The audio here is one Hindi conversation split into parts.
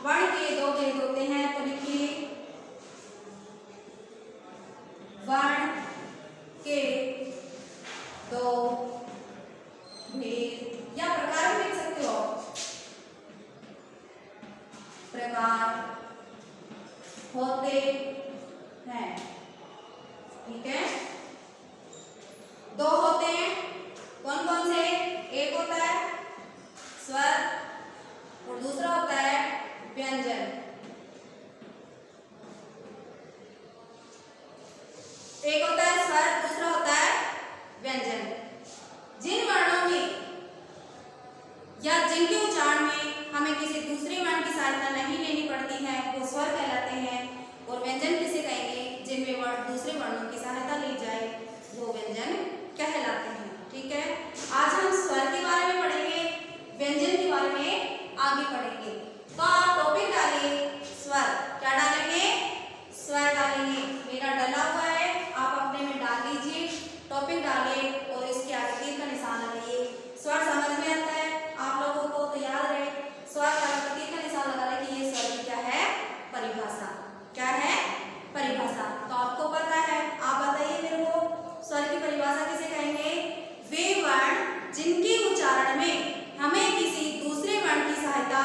वर्ण के दो भेद होते हैं, तो लिखिए वर्ण के दो भेद या प्रकार भी लिख सकते हो, प्रकार होते हैं। ठीक है, दो होते हैं, कौन कौन से? एक होता है स्वर और दूसरा होता है व्यंजन। एक होता है स्वर, दूसरा होता है व्यंजन। जिन वर्णों में या जिनके उच्चारण में हमें किसी दूसरे वर्ण की सहायता नहीं लेनी पड़ती है वो स्वर कहलाते हैं, और व्यंजन किसे कहेंगे? जिनमें दूसरे वर्णों की सहायता ली जाए वो व्यंजन कहलाते हैं। ठीक है, आज हम स्वर के बारे में पढ़ेंगे, व्यंजन के बारे में आगे पढ़ेंगे। तो आप टॉपिक डालिए स्वर। क्या डालेंगे? स्वर डालेंगे। मेरा डला हुआ है, आप अपने में डाल लीजिए, टॉपिक डालिए और इसके आगे तीर का निशान लगाइए। स्वर समझ में आता है आप लोगों को, तो याद रहे स्वर का तीर का निशान लगा ले कि ये स्वर की क्या है? परिभाषा। क्या है? परिभाषा। तो आपको पता है, आप बताइए मेरे को, स्वर की परिभाषा किसे कहेंगे? वे वर्ण जिनके उच्चारण में हमें किसी दूसरे वर्ण की सहायता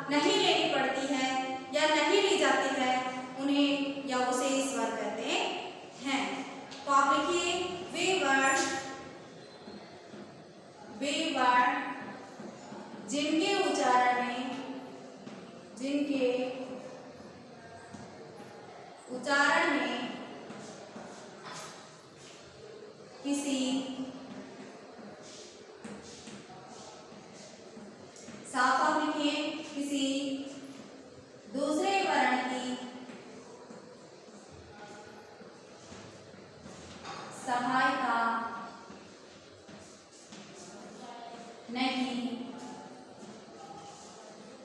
नहीं लेनी पड़ती है या नहीं ली जाती है, उन्हें या उसे स्वर कहते हैं। तो आप लिखिए वे वर्ण जिनके उच्चारण में किसी साफ साफ लिखिए किसी दूसरे वर्ण की सहायता नहीं,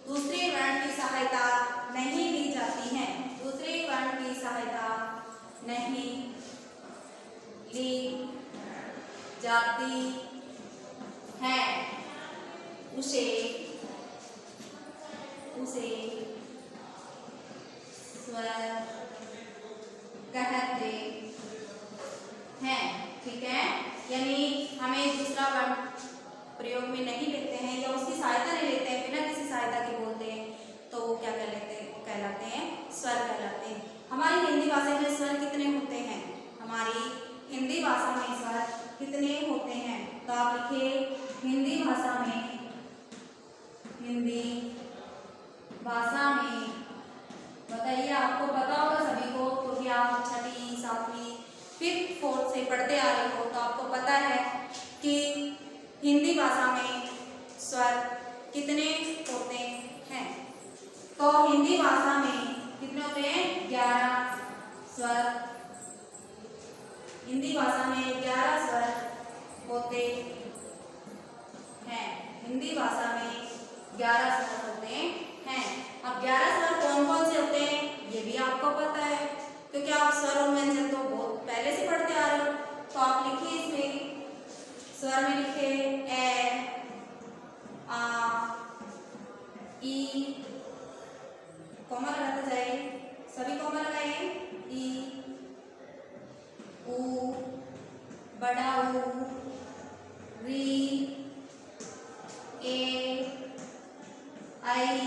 दूसरे वर्ण की सहायता नहीं ली जाती है, दूसरे वर्ण की सहायता नहीं ली जाती है, उसे स्वर कहते हैं। ठीक है, यानी हमें दूसरा वर्ण प्रयोग में नहीं लेते हैं या उसकी सहायता नहीं लेते हैं, बिना किसी सहायता के बोलते हैं, तो वो क्या कहलाते हैं? स्वर कहलाते हैं। हमारी हिंदी भाषा में स्वर कितने होते हैं? हमारी हिंदी भाषा में स्वर कितने होते हैं? तो आप लिखिए हिंदी भाषा में बताइए, आपको पता होगा सभी को, क्योंकि आप छठी सातवीं फिफ्थ फोर्थ से पढ़ते आ रहे हो, तो आपको पता है कि हिंदी भाषा में स्वर कितने होते हैं। तो हिंदी भाषा में कितने होते हैं? 11 स्वर। हिंदी भाषा में 11 स्वर होते हैं। हिंदी भाषा में 11 स्वर होते हैं। अब 11 स्वर कौन कौन से होते हैं ये भी आपको पता है, क्योंकि आप स्वर और व्यंजन तो बहुत पहले से पढ़ते आ रहे हो। तो आप लिखिए इसमें स्वर में लिखिए ए, आ, ई, कॉमा लगाते जाइए, सभी कॉमा लगाइए, ई, ऊ, बड़ा ऊ, री, ए, आई,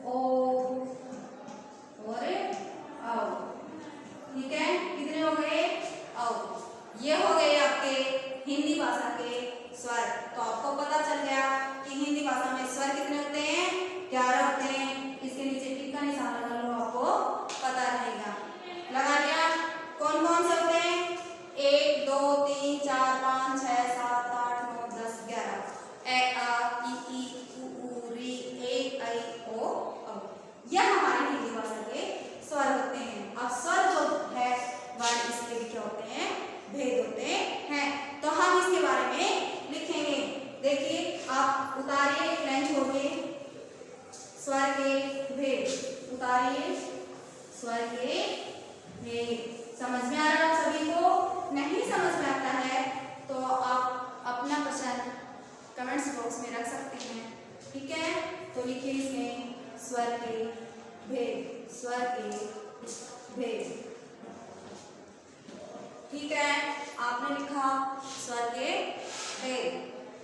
ओ और आओ। ठीक है, कितने हो गए? आओ। ये हो गए आपके हिंदी भाषा के स्वर। तो आपको पता चल गया कि हिंदी भाषा में स्वर कितने होते हैं? 11 होते हैं। इसके नीचे टिक का निशान लगा लो, आपको पता रहेगा। लगा लिया? कौन कौन से होते हैं? 1 2 3 4 5 6 7 8 9 10 11। ए, आ, ई, ऊ, री, ए, आई, ओ, औ। यह हमारी हिंदी भाषा के स्वर होते हैं। अब स्वर जो है वर्ण, इसके भी क्या होते हैं? भेद होते हैं। तो हम इसके बारे में लिखेंगे। देखिए, आप उतारिए, एक लाइन छोड़िए, स्वर के भेद उतारिए, स्वर के भेद। समझ में आ रहा है सभी को? नहीं समझ में आता है तो आप अपना प्रश्न कमेंट्स बॉक्स में रख सकते हैं। ठीक है, तो लिखिए इसमें स्वर के भेद, स्वर के भेद। ठीक है, आपने लिखा स्वर के भेद।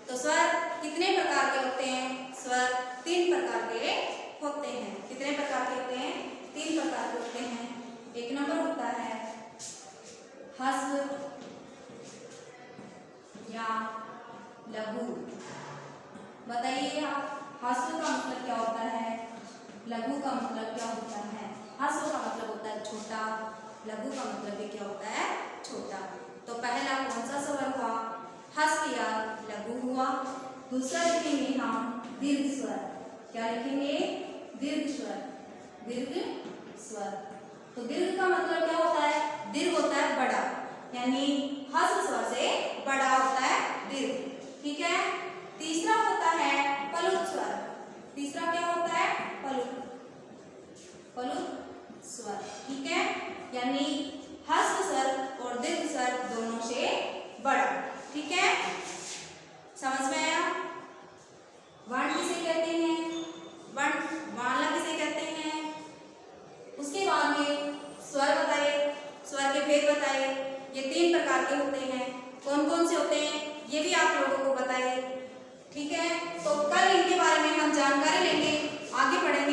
तो स्वर कितने प्रकार के होते हैं? स्वर 3 प्रकार के होते हैं। कितने प्रकार के होते हैं? 3 प्रकार के होते हैं। एक नंबर होता है ह्रस्व या लघु। बताइए आप, ह्रस्व का मतलब क्या होता है, लघु का मतलब क्या होता है? ह्रस्व का मतलब होता है छोटा, लघु का मतलब भी क्या होता है? छोटा। तो पहला कौन सा स्वर हुआ? ह्रस्व या लघु हुआ। दूसरा लिखेंगे हम दीर्घ स्वर। क्या लिखेंगे? दीर्घ स्वर, दीर्घ स्वर। तो दीर्घ का मतलब क्या होता है? दीर्घ होता है बड़ा, यानी ह्रस्व स्वर से बड़ा होता है दीर्घ। ठीक है। तीसरा होता है पलुत स्वर। तीसरा क्या होता है? पलुत स्वर। ठीक है, यानी ह्रस्व स्वर और दीर्घ स्वर दोनों से बड़ा। ठीक है, समझ में आया? वर्ण किसे कहते हैं? वर्ण माला किसे कहते हैं? उसके बाद में स्वर बताए, स्वर के भेद बताए। ये 3 प्रकार के होते हैं। कौन कौन से होते हैं ये भी आप लोगों को बताए। ठीक है, तो कल इनके बारे में हम जानकारी लेंगे, आगे बढ़ेंगे।